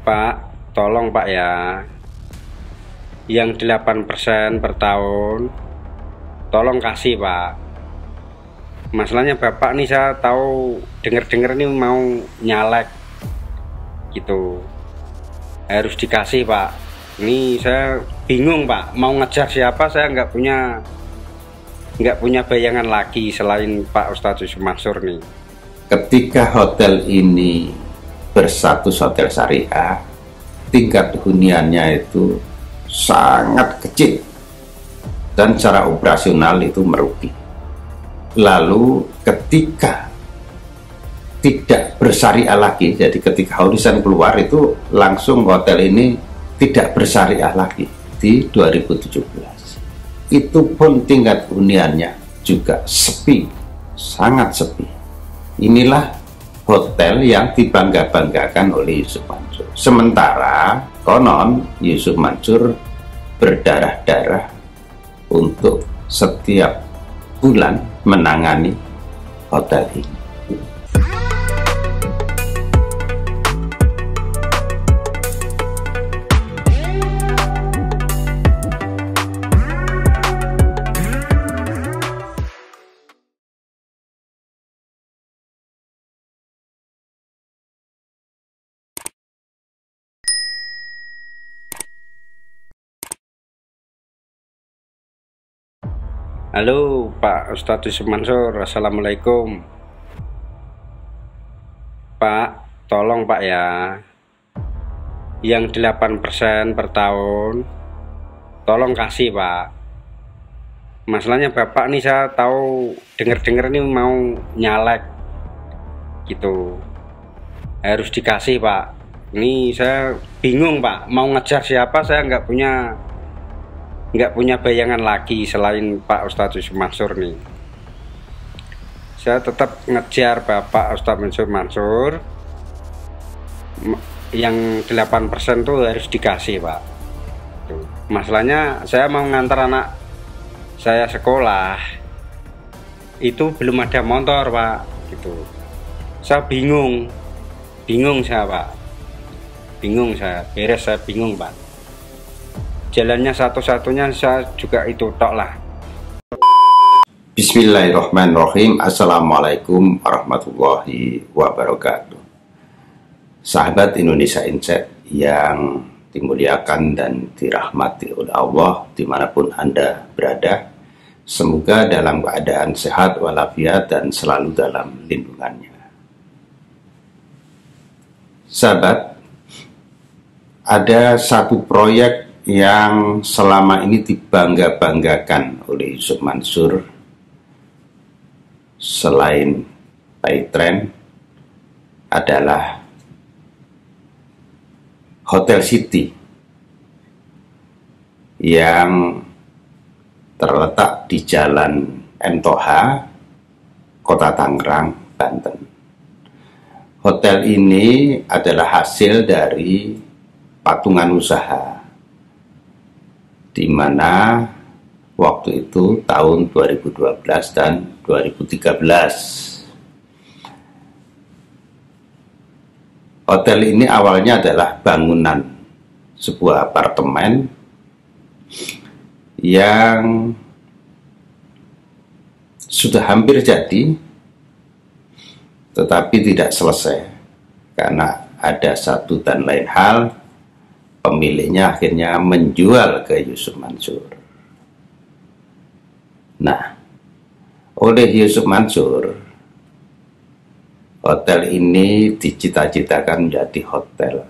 Pak, tolong Pak ya, yang 8% per tahun, tolong kasih Pak. Masalahnya Bapak nih, saya tahu denger-denger nih mau nyalek gitu, harus dikasih Pak. Ini saya bingung Pak, mau ngejar siapa, saya nggak punya bayangan lagi selain Pak Ustadz Yusuf Mansur nih. Ketika hotel ini berstatus hotel syariah, tingkat huniannya itu sangat kecil dan secara operasional itu merugi. Lalu ketika tidak bersyariah lagi, jadi ketika Horizon keluar itu langsung hotel ini tidak bersyariah lagi di 2017. Itu pun tingkat huniannya juga sepi, sangat sepi. Inilah hotel yang dibangga-banggakan oleh Yusuf Mansur. Sementara konon Yusuf Mansur berdarah-darah untuk setiap bulan menangani hotel ini. Halo Pak Ustadz Yusuf Mansur, Assalamualaikum. Pak, tolong Pak ya, yang 8% per tahun, tolong kasih Pak. Masalahnya Bapak nih, saya tahu denger-denger nih mau nyalek gitu, harus dikasih Pak. Ini saya bingung Pak, mau ngejar siapa, saya nggak punya bayangan lagi selain Pak Ustadz Yusuf Mansur nih. Saya tetap ngejar Bapak Ustadz Yusuf Mansur, yang 8% tuh harus dikasih Pak. Masalahnya saya mau ngantar anak saya sekolah, itu belum ada motor Pak gitu. Saya bingung saya Pak, saya bingung Pak. Jalannya satu-satunya saya juga itu tok lah. Bismillahirrahmanirrahim. Assalamualaikum warahmatullahi wabarakatuh. Sahabat Indonesia Insight yang dimuliakan dan dirahmati oleh Allah dimanapun Anda berada, semoga dalam keadaan sehat walafiat dan selalu dalam lindungannya. Sahabat, ada satu proyek yang selama ini dibangga-banggakan oleh Yusuf Mansur selain Paytrend adalah Hotel City yang terletak di Jalan M. Toha, Kota Tangerang, Banten. Hotel ini adalah hasil dari patungan usaha, di mana waktu itu tahun 2012 dan 2013. Hotel ini awalnya adalah bangunan sebuah apartemen yang sudah hampir jadi, tetapi tidak selesai karena ada satu dan lain hal. Pemiliknya akhirnya menjual ke Yusuf Mansur. Nah, oleh Yusuf Mansur, hotel ini dicita-citakan menjadi hotel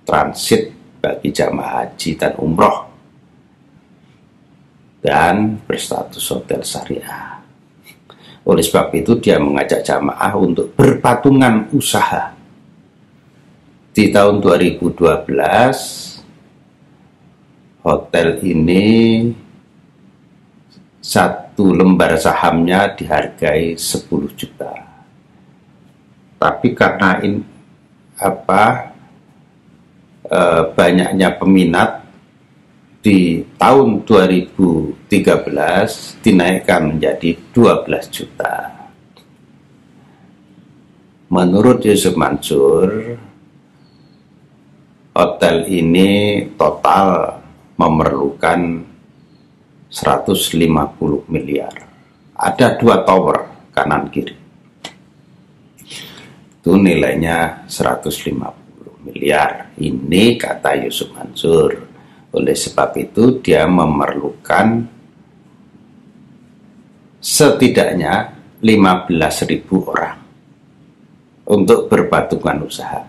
transit bagi jamaah haji dan umroh dan berstatus hotel syariah. Oleh sebab itu dia mengajak jamaah untuk berpatungan usaha. Di tahun 2012 hotel ini satu lembar sahamnya dihargai 10 juta. Tapi karena banyaknya peminat, di tahun 2013 dinaikkan menjadi 12 juta. Menurut Yusuf Mansur, hotel ini total memerlukan 150 miliar. Ada 2 tower kanan kiri. Itu nilainya 150 miliar. Ini kata Yusuf Mansur. Oleh sebab itu dia memerlukan setidaknya 15.000 orang untuk berpatungan usaha.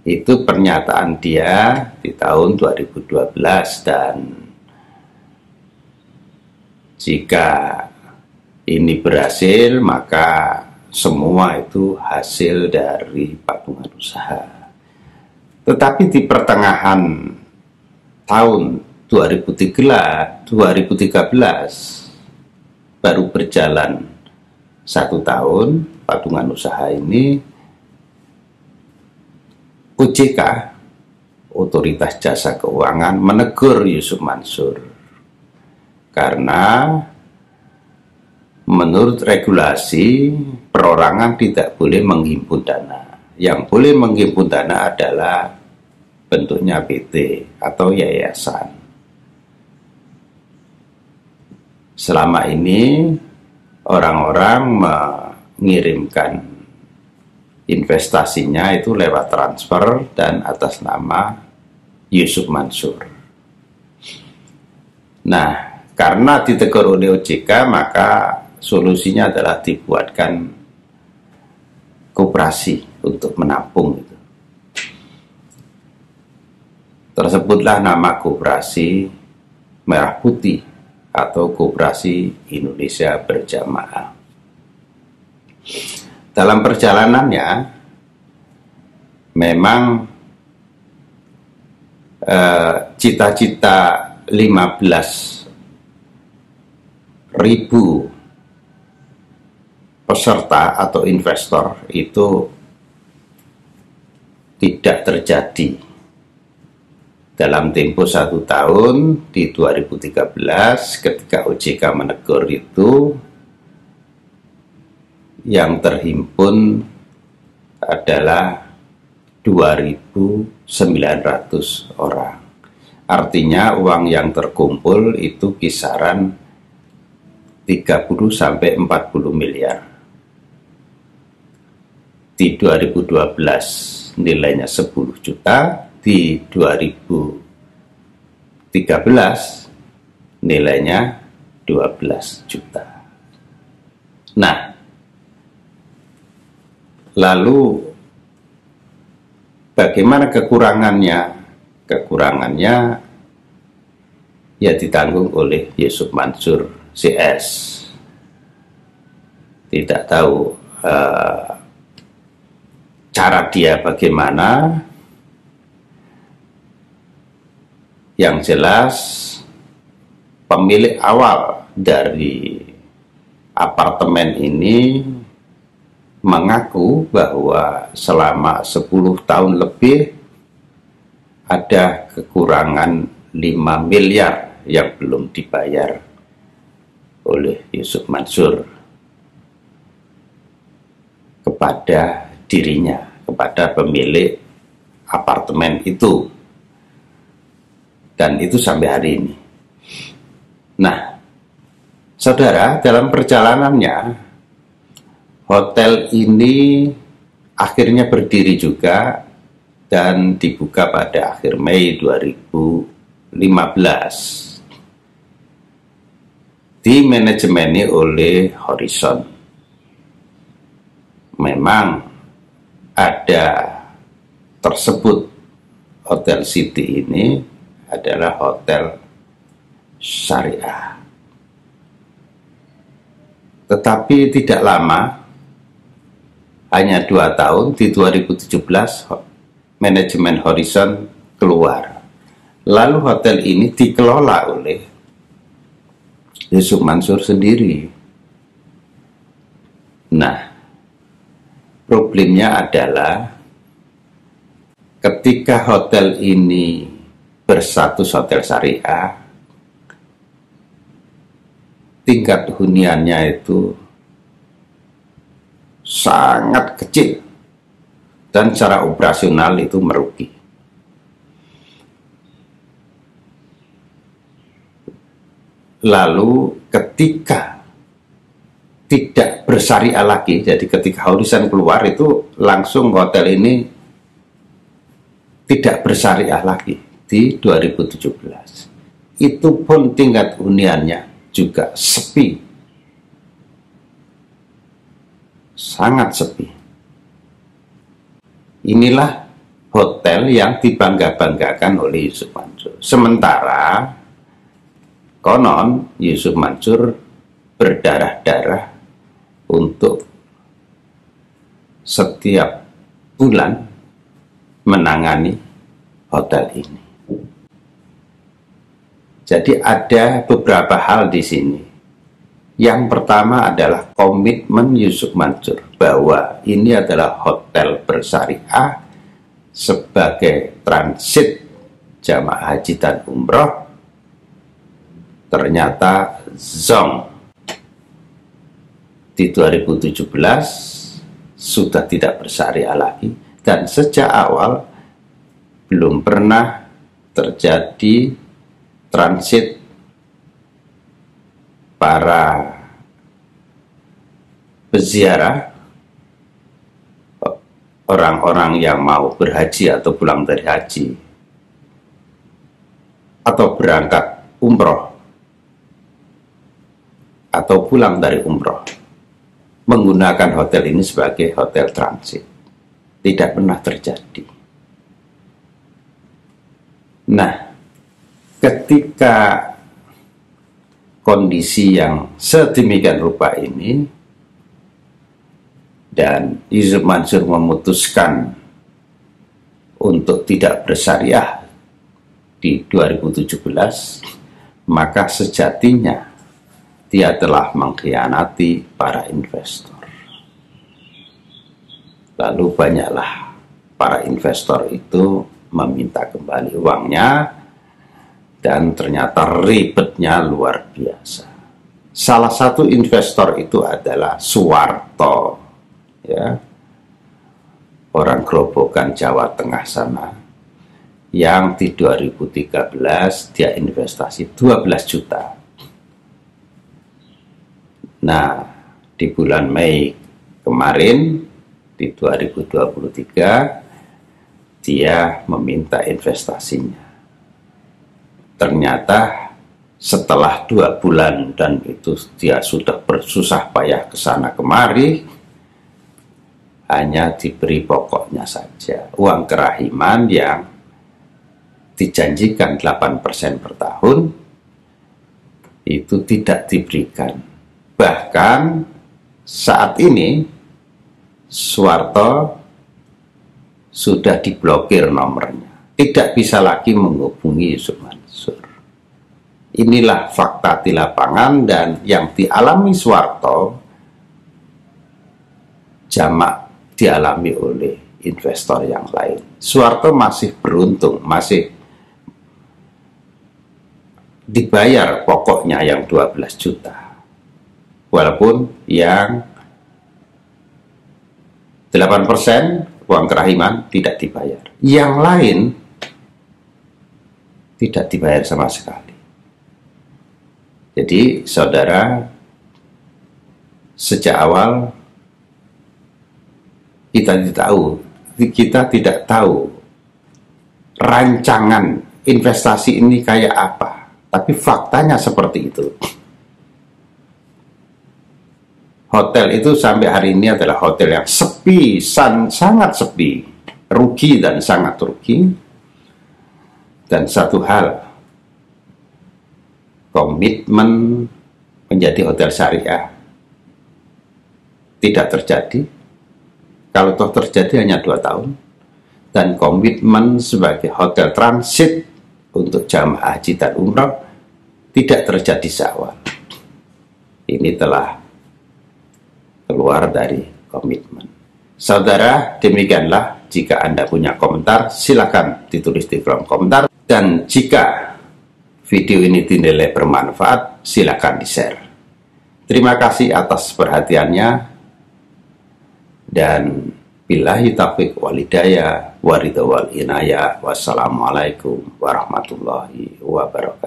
Itu pernyataan dia di tahun 2012, dan jika ini berhasil maka semua itu hasil dari patungan usaha. Tetapi di pertengahan tahun 2013 baru berjalan 1 tahun patungan usaha ini, OJK, Otoritas Jasa Keuangan, menegur Yusuf Mansur karena menurut regulasi perorangan tidak boleh menghimpun dana. Yang boleh menghimpun dana adalah bentuknya PT atau yayasan. Selama ini orang-orang mengirimkan investasinya itu lewat transfer dan atas nama Yusuf Mansur. Nah, karena ditegur oleh OJK, maka solusinya adalah dibuatkan koperasi untuk menampung itu. Tersebutlah nama koperasi Merah Putih atau Koperasi Indonesia Berjamaah. Dalam perjalanannya memang cita-cita 15.000 peserta atau investor itu tidak terjadi. Dalam tempo 1 tahun di 2013 ketika OJK menegur itu, yang terhimpun adalah 2.900 orang. Artinya uang yang terkumpul itu kisaran 30 sampai 40 miliar. Di 2012 nilainya 10 juta, di 2013 nilainya 12 juta. Nah, lalu bagaimana kekurangannya? Kekurangannya ya ditanggung oleh Yusuf Mansur CS. Tidak tahu cara dia bagaimana. Yang jelas pemilik awal dari apartemen ini mengaku bahwa selama 10 tahun lebih ada kekurangan 5 miliar yang belum dibayar oleh Yusuf Mansur kepada dirinya, kepada pemilik apartemen itu. Dan itu sampai hari ini. Nah, saudara, dalam perjalanannya hotel ini akhirnya berdiri juga dan dibuka pada akhir Mei 2015. Dimanajemeni oleh Horizon. Memang ada tersebut Hotel City ini adalah hotel syariah. Tetapi tidak lama, hanya 2 tahun, di 2017 manajemen Horizon keluar. Lalu hotel ini dikelola oleh Yusuf Mansur sendiri. Nah, problemnya adalah ketika hotel ini berstatus hotel syariah, tingkat huniannya itu sangat kecil dan secara operasional itu merugi. lalu ketika tidak bersyariah lagi, jadi ketika Horizon keluar itu langsung hotel ini tidak bersyariah lagi di 2017. Itu pun tingkat huniannya juga sepi, sangat sepi. Inilah hotel yang dibangga-banggakan oleh Yusuf Mansur. Sementara konon Yusuf Mansur berdarah-darah untuk setiap bulan menangani hotel ini. Jadi ada beberapa hal di sini. Yang pertama adalah komitmen Yusuf Mansur bahwa ini adalah hotel bersyariah sebagai transit jamaah haji dan umroh. Ternyata zong di 2017 sudah tidak bersyariah lagi, dan sejak awal belum pernah terjadi transit para peziarah, orang-orang yang mau berhaji atau pulang dari haji atau berangkat umroh atau pulang dari umroh menggunakan hotel ini sebagai hotel transit. Tidak pernah terjadi. Nah, ketika kondisi yang sedemikian rupa ini dan Yusuf Mansur memutuskan untuk tidak bersyariah di 2017, maka sejatinya dia telah mengkhianati para investor. Lalu banyaklah para investor itu meminta kembali uangnya, dan ternyata ribetnya luar biasa. Salah satu investor itu adalah Suwarto, ya, orang Grobogan Jawa Tengah sana, yang di 2013 dia investasi 12 juta. Nah, di bulan Mei kemarin, di 2023, dia meminta investasinya. Ternyata setelah 2 bulan dan itu dia sudah bersusah payah ke sana kemari, hanya diberi pokoknya saja uang kerahiman yang dijanjikan 8% per tahun, itu tidak diberikan. Bahkan saat ini Suwarto sudah diblokir nomornya, tidak bisa lagi menghubungi Yusuf Mansur. Inilah fakta di lapangan, dan yang dialami Suwarto jamak dialami oleh investor yang lain. Suwarto masih beruntung, masih dibayar pokoknya yang 12 juta. Walaupun yang 8% uang kerahiman tidak dibayar. Yang lain tidak dibayar sama sekali. Jadi saudara, sejak awal kita tidak tahu rancangan investasi ini kayak apa, tapi faktanya seperti itu. Hotel itu sampai hari ini adalah hotel yang sepi, sangat sepi, rugi dan sangat rugi. Dan satu hal, komitmen menjadi hotel syariah tidak terjadi. Kalau toh terjadi hanya 2 tahun. Dan komitmen sebagai hotel transit untuk jamaah haji dan umrah tidak terjadi seawal. Ini telah keluar dari komitmen. Saudara, demikianlah. Jika Anda punya komentar, silakan ditulis di kolom komentar. Dan jika video ini dinilai bermanfaat, silakan di-share. Terima kasih atas perhatiannya, dan billahi taufiq wal hidayah, waridha wal inayah. Wassalamualaikum warahmatullahi wabarakatuh.